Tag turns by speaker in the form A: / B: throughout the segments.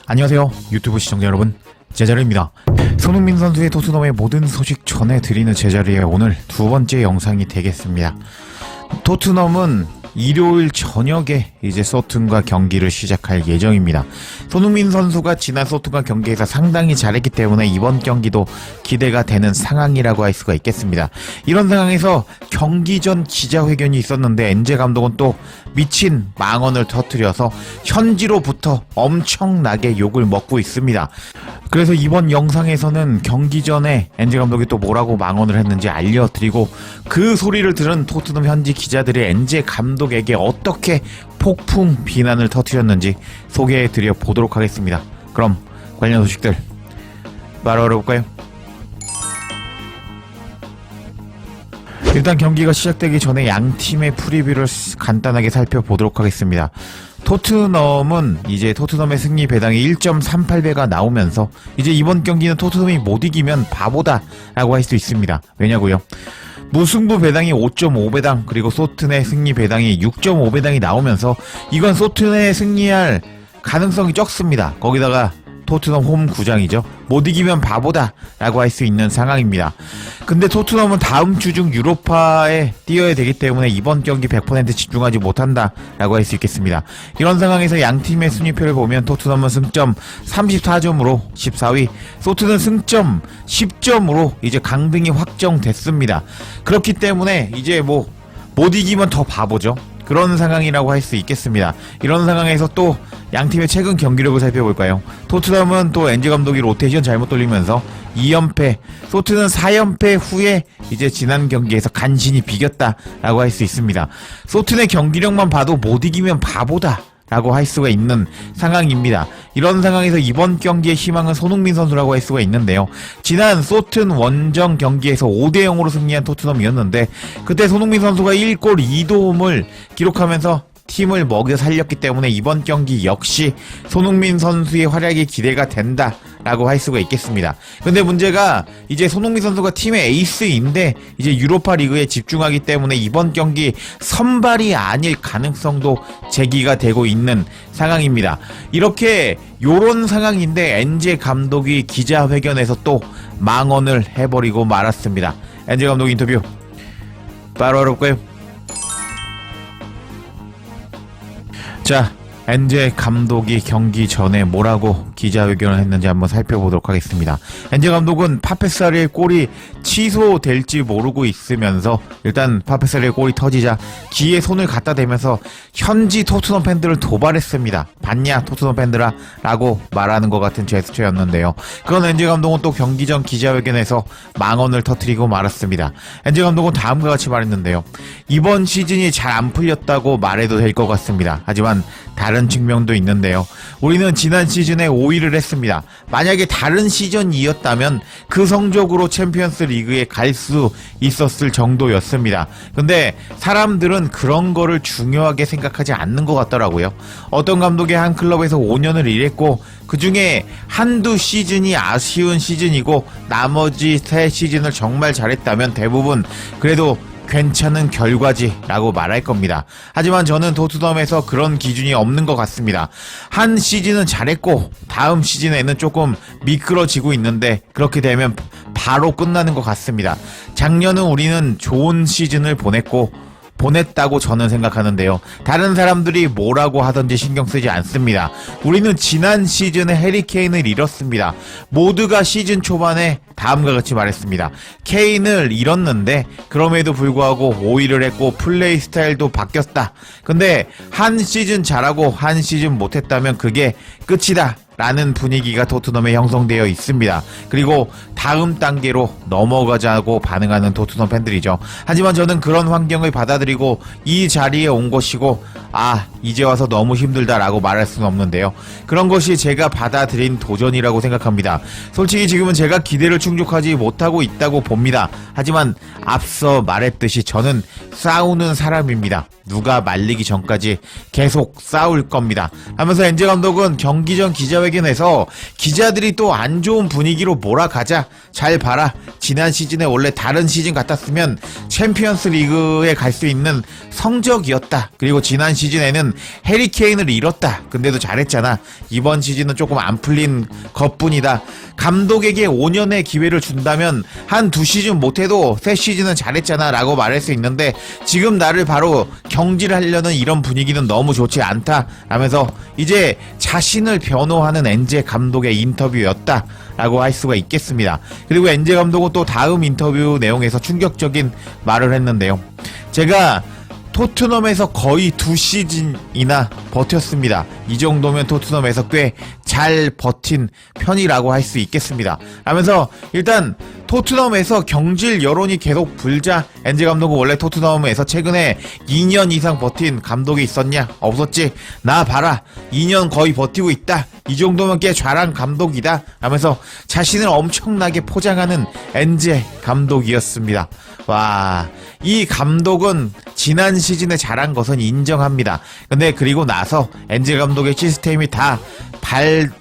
A: 안녕하세요 유튜브 시청자 여러분, 제자리입니다. 손흥민 선수의 토트넘의 모든 소식 전해드리는 제자리의 오늘 두 번째 영상이 되겠습니다. 토트넘은 일요일 저녁에 이제 소튼과 경기를 시작할 예정입니다. 손흥민 선수가 지난 소튼과 경기에서 상당히 잘했기 때문에 이번 경기도 기대가 되는 상황이라고 할 수가 있겠습니다. 이런 상황에서 경기 전 기자회견이 있었는데 엔제 감독은 또 미친 망언을 터뜨려서 현지로부터 엄청나게 욕을 먹고 있습니다. 그래서 이번 영상에서는 경기 전에 엔제 감독이 또 뭐라고 망언을 했는지 알려드리고, 그 소리를 들은 토트넘 현지 기자들이 엔제 감독에게 어떻게 폭풍 비난을 터뜨렸는지 소개해드려 보도록 하겠습니다. 그럼 관련 소식들 바로 알아볼까요? 일단 경기가 시작되기 전에 양 팀의 프리뷰를 간단하게 살펴보도록 하겠습니다. 토트넘은 이제 토트넘의 승리 배당이 1.38배가 나오면서 이제 이번 경기는 토트넘이 못 이기면 바보다 라고 할 수 있습니다. 왜냐고요? 무승부 배당이 5.5배당, 그리고 소튼의 승리 배당이 6.5배당이 나오면서 이건 소튼의 승리할 가능성이 적습니다. 거기다가 토트넘 홈 구장이죠. 못 이기면 바보다 라고 할 수 있는 상황입니다. 근데 토트넘은 다음 주 중 유로파에 뛰어야 되기 때문에 이번 경기 100% 집중하지 못한다 라고 할 수 있겠습니다. 이런 상황에서 양 팀의 순위표를 보면 토트넘은 승점 34점으로 14위, 소튼은 승점 10점으로 이제 강등이 확정됐습니다. 그렇기 때문에 이제 못 이기면 더 바보죠. 그런 상황이라고 할 수 있겠습니다. 이런 상황에서 또 양팀의 최근 경기력을 살펴볼까요? 토트넘은 또 엔제 감독이 로테이션 잘못 돌리면서 2연패, 소튼은 4연패 후에 이제 지난 경기에서 간신히 비겼다라고 할 수 있습니다. 소튼의 경기력만 봐도 못 이기면 바보다 라고 할 수가 있는 상황입니다. 이런 상황에서 이번 경기의 희망은 손흥민 선수라고 할 수가 있는데요. 지난 소튼 원정 경기에서 5대0으로 승리한 토트넘이었는데 그때 손흥민 선수가 1골 2도움을 기록하면서 팀을 먹여 살렸기 때문에 이번 경기 역시 손흥민 선수의 활약이 기대가 된다 라고 할 수가 있겠습니다. 근데 문제가 이제 손흥민 선수가 팀의 에이스인데 이제 유로파 리그에 집중하기 때문에 이번 경기 선발이 아닐 가능성도 제기가 되고 있는 상황입니다. 이렇게 요런 상황인데 엔제 감독이 기자회견에서 또 망언을 해버리고 말았습니다. 엔제 감독 인터뷰 바로 알아볼까요? 자, 엔제 감독이 경기 전에 뭐라고 기자회견을 했는지 한번 살펴보도록 하겠습니다. 엔제 감독은 파페사리의 골이 취소될지 모르고 있으면서 일단 파페사리의 골이 터지자 귀에 손을 갖다 대면서 현지 토트넘 팬들을 도발했습니다. 봤냐 토트넘 팬들아 라고 말하는 것 같은 제스처였는데요. 그런 엔제 감독은 또 경기 전 기자회견에서 망언을 터뜨리고 말았습니다. 엔제 감독은 다음과 같이 말했는데요. 이번 시즌이 잘 안 풀렸다고 말해도 될 것 같습니다. 하지만 다른 측면도 있는데요. 우리는 지난 시즌에 5위를 했습니다. 만약에 다른 시즌이었다면 그 성적으로 챔피언스 리그에 갈 수 있었을 정도였습니다. 근데 사람들은 그런 거를 중요하게 생각하지 않는 것 같더라고요. 어떤 감독이 한 클럽에서 5년을 일했고 그 중에 한두 시즌이 아쉬운 시즌이고 나머지 3시즌을 정말 잘했다면 대부분 그래도 괜찮은 결과지라고 말할 겁니다. 하지만 저는 토트넘에서 그런 기준이 없는 것 같습니다. 한 시즌은 잘했고 다음 시즌에는 조금 미끄러지고 있는데 그렇게 되면 바로 끝나는 것 같습니다. 작년은 우리는 좋은 시즌을 보냈다고 저는 생각하는데요. 다른 사람들이 뭐라고 하던지 신경 쓰지 않습니다. 우리는 지난 시즌에 해리 케인을 잃었습니다. 모두가 시즌 초반에 다음과 같이 말했습니다. 케인을 잃었는데 그럼에도 불구하고 5위를 했고 플레이 스타일도 바뀌었다. 근데 한 시즌 잘하고 한 시즌 못했다면 그게 끝이다 라는 분위기가 토트넘에 형성되어 있습니다. 그리고 다음 단계로 넘어가자고 반응하는 토트넘 팬들이죠. 하지만 저는 그런 환경을 받아들이고 이 자리에 온 것이고 이제 와서 너무 힘들다 라고 말할 수는 없는데요. 그런 것이 제가 받아들인 도전이라고 생각합니다. 솔직히 지금은 제가 기대를 충족하지 못하고 있다고 봅니다. 하지만 앞서 말했듯이 저는 싸우는 사람입니다. 누가 말리기 전까지 계속 싸울 겁니다 하면서 엔제 감독은 경기 전 기자회견에서 기자들이 또 안 좋은 분위기로 몰아가자, 잘 봐라, 지난 시즌에 원래 다른 시즌 같았으면 챔피언스 리그에 갈 수 있는 성적이었다. 그리고 지난 시즌에는 해리케인을 잃었다. 근데도 잘했잖아. 이번 시즌은 조금 안 풀린 것뿐이다. 감독에게 5년의 기회를 준다면 한 2시즌 못해도 3시즌은 잘했잖아 라고 말할 수 있는데 지금 나를 바로 경질하려는 이런 분위기는 너무 좋지 않다 라면서 이제 자신을 변호하는 엔제 감독의 인터뷰였다 라고 할 수가 있겠습니다. 그리고 엔제 감독은 또 다음 인터뷰 내용에서 충격적인 말을 했는데요. 제가 토트넘에서 거의 2시즌이나 버텼습니다. 이 정도면 토트넘에서 꽤 잘 버틴 편이라고 할 수 있겠습니다. 하면서 일단 토트넘에서 경질 여론이 계속 불자 엔제 감독은 원래 토트넘에서 최근에 2년 이상 버틴 감독이 있었냐? 없었지. 나 봐라. 2년 거의 버티고 있다. 이 정도면 꽤 잘한 감독이다. 하면서 자신을 엄청나게 포장하는 엔제 감독이었습니다. 와, 이 감독은 지난 시즌에 잘한 것은 인정합니다. 근데 그리고 나서 엔제 감독의 시스템이 다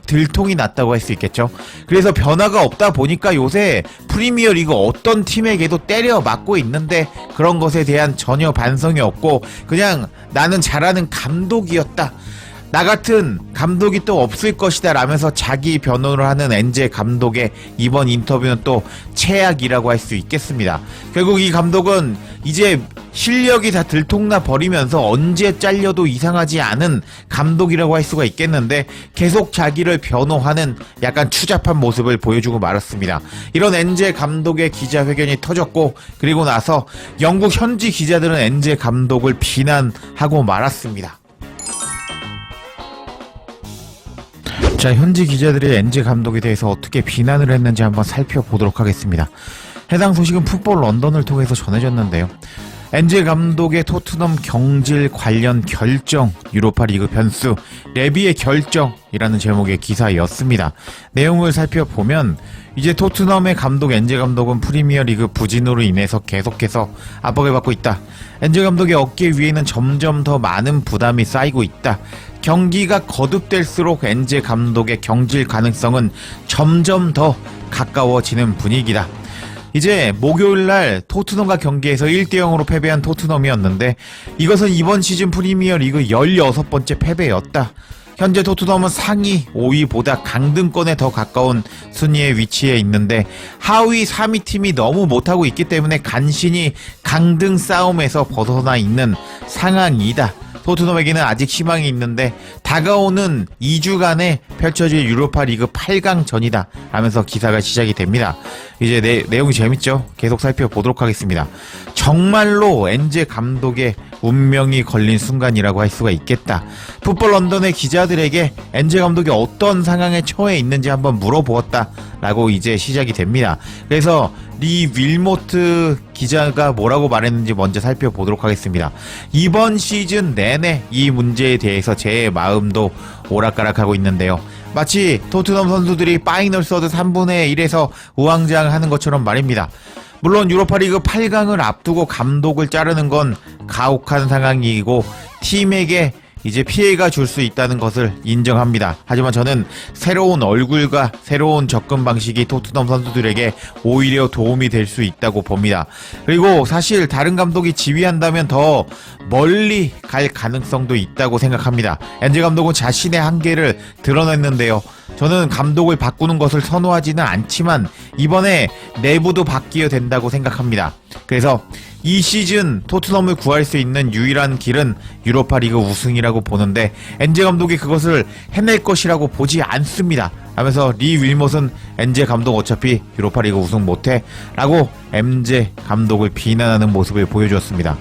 A: 들통이 났다고 할 수 있겠죠. 그래서 변화가 없다 보니까 요새 프리미어 리그 어떤 팀에게도 때려 맞고 있는데 그런 것에 대한 전혀 반성이 없고 그냥 나는 잘하는 감독이었다. 나 같은 감독이 또 없을 것이다 라면서 자기 변호를 하는 엔제 감독의 이번 인터뷰는 또 최악이라고 할 수 있겠습니다. 결국 이 감독은 이제 실력이 다 들통나 버리면서 언제 잘려도 이상하지 않은 감독이라고 할 수가 있겠는데 계속 자기를 변호하는 약간 추잡한 모습을 보여주고 말았습니다. 이런 엔제 감독의 기자회견이 터졌고 그리고 나서 영국 현지 기자들은 엔제 감독을 비난하고 말았습니다. 자, 현지 기자들이 엔제 감독에 대해서 어떻게 비난을 했는지 한번 살펴보도록 하겠습니다. 해당 소식은 풋볼 런던을 통해서 전해졌는데요. 엔제 감독의 토트넘 경질 관련 결정, 유로파 리그 변수, 레비의 결정이라는 제목의 기사였습니다. 내용을 살펴보면 이제 토트넘의 감독 엔제 감독은 프리미어 리그 부진으로 인해서 계속해서 압박을 받고 있다. 엔제 감독의 어깨 위에는 점점 더 많은 부담이 쌓이고 있다. 경기가 거듭될수록 엔제 감독의 경질 가능성은 점점 더 가까워지는 분위기다. 이제 목요일날 토트넘과 경기에서 1대0으로 패배한 토트넘이었는데 이것은 이번 시즌 프리미어 리그 16번째 패배였다. 현재 토트넘은 상위 5위보다 강등권에 더 가까운 순위에 위치해 있는데 하위 3위 팀이 너무 못하고 있기 때문에 간신히 강등 싸움에서 벗어나 있는 상황이다. 토트넘에게는 아직 희망이 있는데 다가오는 2주간에 펼쳐질 유로파 리그 8강전이다 하면서 기사가 시작이 됩니다. 이제 내용이 재밌죠? 계속 살펴보도록 하겠습니다. 정말로 엔제 감독의 운명이 걸린 순간이라고 할 수가 있겠다. 풋볼 런던의 기자들에게 엔제 감독이 어떤 상황에 처해 있는지 한번 물어보았다 라고 이제 시작이 됩니다. 그래서 리 윌모트 기자가 뭐라고 말했는지 먼저 살펴보도록 하겠습니다. 이번 시즌 내내 이 문제에 대해서 제 마음도 오락가락하고 있는데요. 마치 토트넘 선수들이 파이널 서드 3분의 1에서 우왕좌왕하는 것처럼 말입니다. 물론 유로파리그 8강을 앞두고 감독을 자르는 건 가혹한 상황이고 팀에게 이제 피해가 줄 수 있다는 것을 인정합니다. 하지만 저는 새로운 얼굴과 새로운 접근 방식이 토트넘 선수들에게 오히려 도움이 될 수 있다고 봅니다. 그리고 사실 다른 감독이 지휘한다면 더 멀리 갈 가능성도 있다고 생각합니다. 엔제 감독은 자신의 한계를 드러냈는데요. 저는 감독을 바꾸는 것을 선호하지는 않지만 이번에 내부도 바뀌어야 된다고 생각합니다. 그래서 이 시즌 토트넘을 구할 수 있는 유일한 길은 유로파 리그 우승이라고 보는데 엔제 감독이 그것을 해낼 것이라고 보지 않습니다. 하면서 리 윌못은 엔제 감독 어차피 유로파 리그 우승 못해 라고 엔제 감독을 비난하는 모습을 보여주었습니다.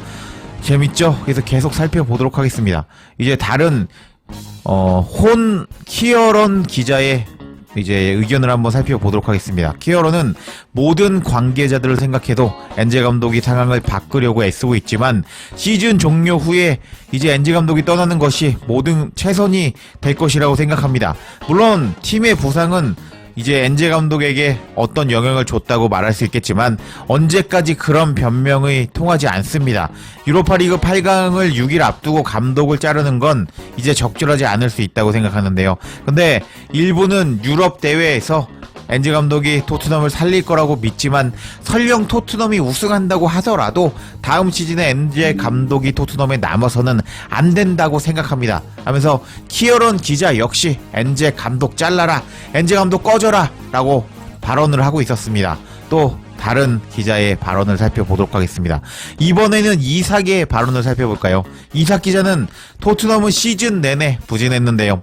A: 재밌죠? 그래서 계속 살펴보도록 하겠습니다. 이제 다른 혼 키어런 기자의 이제 의견을 한번 살펴보도록 하겠습니다. 키어런은 모든 관계자들을 생각해도 엔제 감독이 상황을 바꾸려고 애쓰고 있지만 시즌 종료 후에 이제 엔제 감독이 떠나는 것이 모든 최선이 될 것이라고 생각합니다. 물론 팀의 부상은 이제 엔제 감독에게 어떤 영향을 줬다고 말할 수 있겠지만 언제까지 그런 변명이 통하지 않습니다. 유로파리그 8강을 6일 앞두고 감독을 자르는 건 이제 적절하지 않을 수 있다고 생각하는데요. 근데 일부는 유럽 대회에서 엔제 감독이 토트넘을 살릴 거라고 믿지만 설령 토트넘이 우승한다고 하더라도 다음 시즌에 엔제 감독이 토트넘에 남아서는 안 된다고 생각합니다 하면서 키어런 기자 역시 엔제 감독 잘라라, 엔제 감독 꺼져라 라고 발언을 하고 있었습니다. 또 다른 기자의 발언을 살펴보도록 하겠습니다. 이번에는 이삭의 발언을 살펴볼까요? 이삭 기자는 토트넘은 시즌 내내 부진했는데요.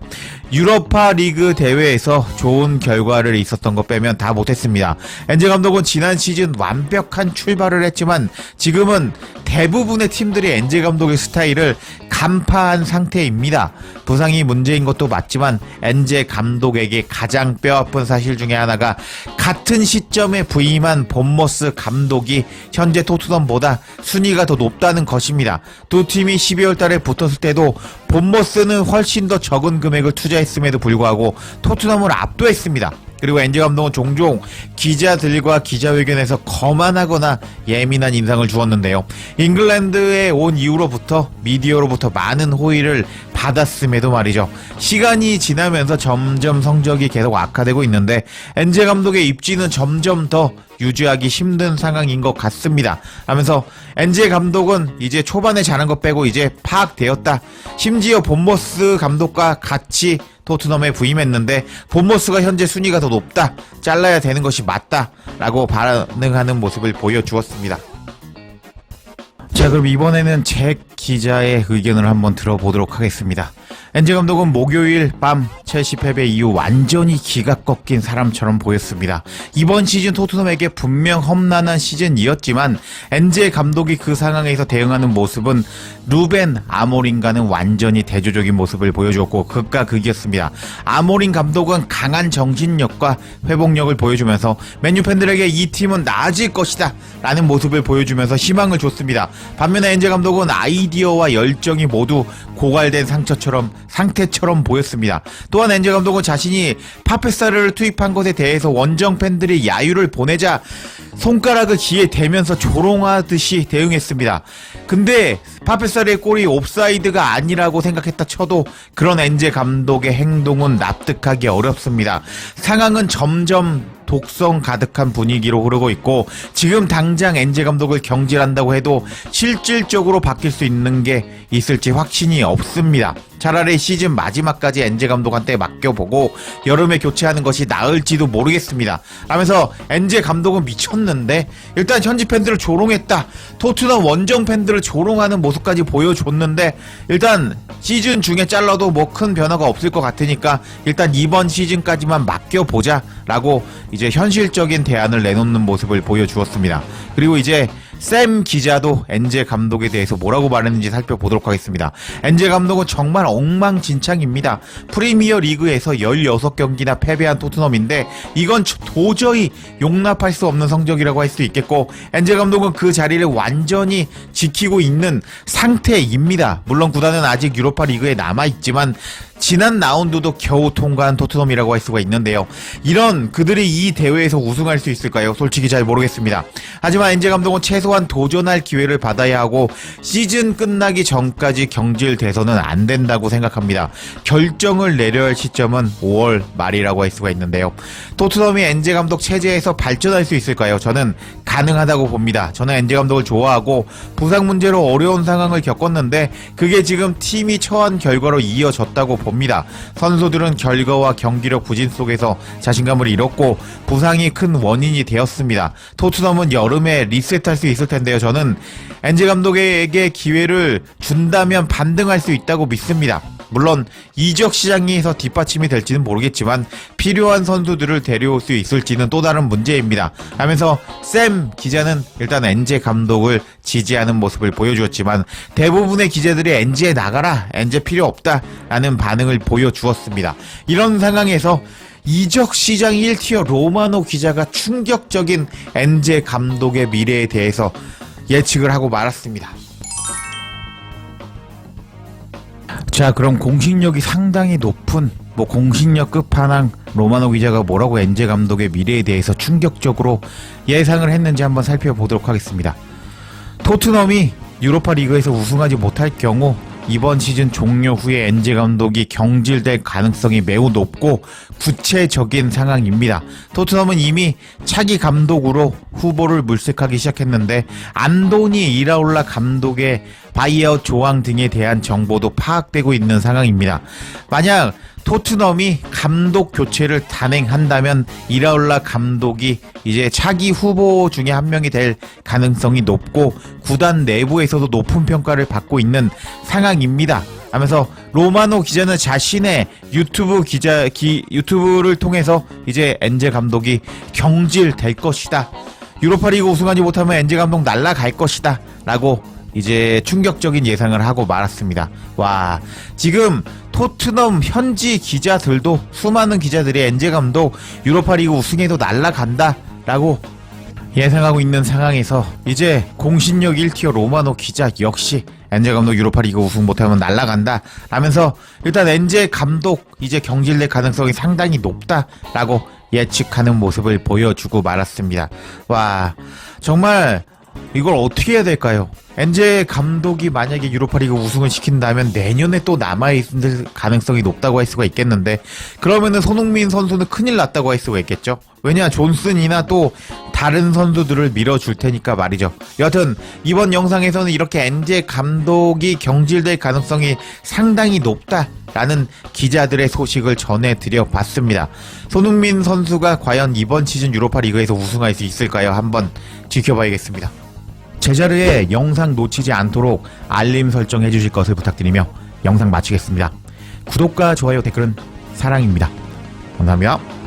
A: 유로파 리그 대회에서 좋은 결과를 있었던 거 빼면 다 못했습니다. 엔제 감독은 지난 시즌 완벽한 출발을 했지만 지금은 대부분의 팀들이 엔제 감독의 스타일을 간파한 상태입니다. 부상이 문제인 것도 맞지만 엔제 감독에게 가장 뼈아픈 사실 중에 하나가 같은 시점에 부임한 본머스 감독이 현재 토트넘보다 순위가 더 높다는 것입니다. 두 팀이 12월 달에 붙었을 때도 본머스는 훨씬 더 적은 금액을 투자했음에도 불구하고 토트넘을 압도했습니다. 그리고 엔제 감독은 종종 기자들과 기자회견에서 거만하거나 예민한 인상을 주었는데요. 잉글랜드에 온 이후로부터 미디어로부터 많은 호의를 받았음에도 말이죠. 시간이 지나면서 점점 성적이 계속 악화되고 있는데 엔제 감독의 입지는 점점 더 유지하기 힘든 상황인 것 같습니다 하면서 엔제 감독은 이제 초반에 잘한 것 빼고 이제 파악되었다. 심지어 본머스 감독과 같이 토트넘에 부임했는데 본머스가 현재 순위가 더 높다. 잘라야 되는 것이 맞다 라고 반응하는 모습을 보여주었습니다. 자, 그럼 이번에는 잭 기자의 의견을 한번 들어보도록 하겠습니다. 엔제 감독은 목요일 밤 첼시 패배 이후 완전히 기가 꺾인 사람처럼 보였습니다. 이번 시즌 토트넘에게 분명 험난한 시즌이었지만 엔제 감독이 그 상황에서 대응하는 모습은 루벤 아모림과는 완전히 대조적인 모습을 보여주었고 극과 극이었습니다. 아모림 감독은 강한 정신력과 회복력을 보여주면서 맨유 팬들에게 이 팀은 나아질 것이다 라는 모습을 보여주면서 희망을 줬습니다. 반면에 엔제 감독은 아이디어와 열정이 모두 고갈된 상태처럼 보였습니다. 또한 엔제 감독은 자신이 파페사르를 투입한 것에 대해서 원정 팬들이 야유를 보내자 손가락을 귀에 대면서 조롱하듯이 대응했습니다. 근데 파페사르의 골이 옵사이드가 아니라고 생각했다 쳐도 그런 엔제 감독의 행동은 납득하기 어렵습니다. 상황은 점점 독성 가득한 분위기로 흐르고 있고 지금 당장 엔제 감독을 경질한다고 해도 실질적으로 바뀔 수 있는 게 있을지 확신이 없습니다. 차라리 시즌 마지막까지 엔제 감독한테 맡겨보고 여름에 교체하는 것이 나을지도 모르겠습니다 하면서 엔제 감독은 미쳤는데 일단 현지 팬들을 조롱했다. 토트넘 원정 팬들을 조롱하는 모습까지 보여줬는데 일단 시즌 중에 잘라도 뭐 큰 변화가 없을 것 같으니까 일단 이번 시즌까지만 맡겨보자 라고 이제 현실적인 대안을 내놓는 모습을 보여주었습니다. 그리고 이제 샘 기자도 엔제 감독에 대해서 뭐라고 말했는지 살펴보도록 하겠습니다. 엔제 감독은 정말 엉망진창입니다. 프리미어 리그에서 16경기나 패배한 토트넘인데 이건 도저히 용납할 수 없는 성적이라고 할 수 있겠고 엔제 감독은 그 자리를 완전히 지키고 있는 상태입니다. 물론 구단은 아직 유로파 리그에 남아있지만 지난 라운드도 겨우 통과한 토트넘이라고 할 수가 있는데요. 이런 그들이 이 대회에서 우승할 수 있을까요? 솔직히 잘 모르겠습니다. 하지만 엔제 감독은 최소한 도전할 기회를 받아야 하고 시즌 끝나기 전까지 경질돼서는 안 된다고 생각합니다. 결정을 내려야 할 시점은 5월 말이라고 할 수가 있는데요. 토트넘이 엔제 감독 체제에서 발전할 수 있을까요? 저는 가능하다고 봅니다. 저는 엔제 감독을 좋아하고 부상 문제로 어려운 상황을 겪었는데 그게 지금 팀이 처한 결과로 이어졌다고 봅니다. 선수들은 결과와 경기력 부진 속에서 자신감을 잃었고 부상이 큰 원인이 되었습니다. 토트넘은 여름에 리셋할 수 있을 텐데요. 저는 엔제 감독에게 기회를 준다면 반등할 수 있다고 믿습니다. 물론 이적 시장에서 뒷받침이 될지는 모르겠지만 필요한 선수들을 데려올 수 있을지는 또 다른 문제입니다 하면서 샘 기자는 일단 엔제 감독을 지지하는 모습을 보여주었지만 대부분의 기자들이 엔제 나가라, 엔제 필요 없다 라는 반응을 보여주었습니다. 이런 상황에서 이적 시장 1티어 로마노 기자가 충격적인 엔제 감독의 미래에 대해서 예측을 하고 말았습니다. 자, 그럼 공식력이 상당히 높은 뭐 공신력 끝판왕 로마노 기자가 뭐라고 엔제 감독의 미래에 대해서 충격적으로 예상을 했는지 한번 살펴보도록 하겠습니다. 토트넘이 유로파 리그에서 우승하지 못할 경우 이번 시즌 종료 후에 엔제 감독이 경질될 가능성이 매우 높고 구체적인 상황입니다. 토트넘은 이미 차기 감독으로 후보를 물색하기 시작했는데 안도니 이라올라 감독의 바이아웃 조항 등에 대한 정보도 파악되고 있는 상황입니다. 만약 토트넘이 감독 교체를 단행한다면 이라올라 감독이 이제 차기 후보 중에 한 명이 될 가능성이 높고 구단 내부에서도 높은 평가를 받고 있는 상황입니다. 하면서 로마노 기자는 자신의 유튜브를 통해서 이제 엔제 감독이 경질될 것이다. 유로파리그 우승하지 못하면 엔제 감독 날아갈 것이다. 라고 이제 충격적인 예상을 하고 말았습니다. 와, 지금 토트넘 현지 기자들도 수많은 기자들이 엔제 감독 유로파리그 우승해도 날아간다 라고 예상하고 있는 상황에서 이제 공신력 1티어 로마노 기자 역시 엔제 감독 유로파리그 우승 못하면 날아간다 라면서 일단 엔제 감독 이제 경질될 가능성이 상당히 높다 라고 예측하는 모습을 보여주고 말았습니다. 와, 정말 이걸 어떻게 해야 될까요? 엔제 감독이 만약에 유로파리그 우승을 시킨다면 내년에 또 남아있을 가능성이 높다고 할 수가 있겠는데, 그러면은 손흥민 선수는 큰일 났다고 할 수가 있겠죠? 왜냐, 존슨이나 또 다른 선수들을 밀어줄 테니까 말이죠. 여튼 이번 영상에서는 이렇게 엔제 감독이 경질될 가능성이 상당히 높다라는 기자들의 소식을 전해드려 봤습니다. 손흥민 선수가 과연 이번 시즌 유로파리그에서 우승할 수 있을까요? 한번 지켜봐야겠습니다. 제자리에 영상 놓치지 않도록 알림 설정 해주실 것을 부탁드리며 영상 마치겠습니다. 구독과 좋아요, 댓글은 사랑입니다. 감사합니다.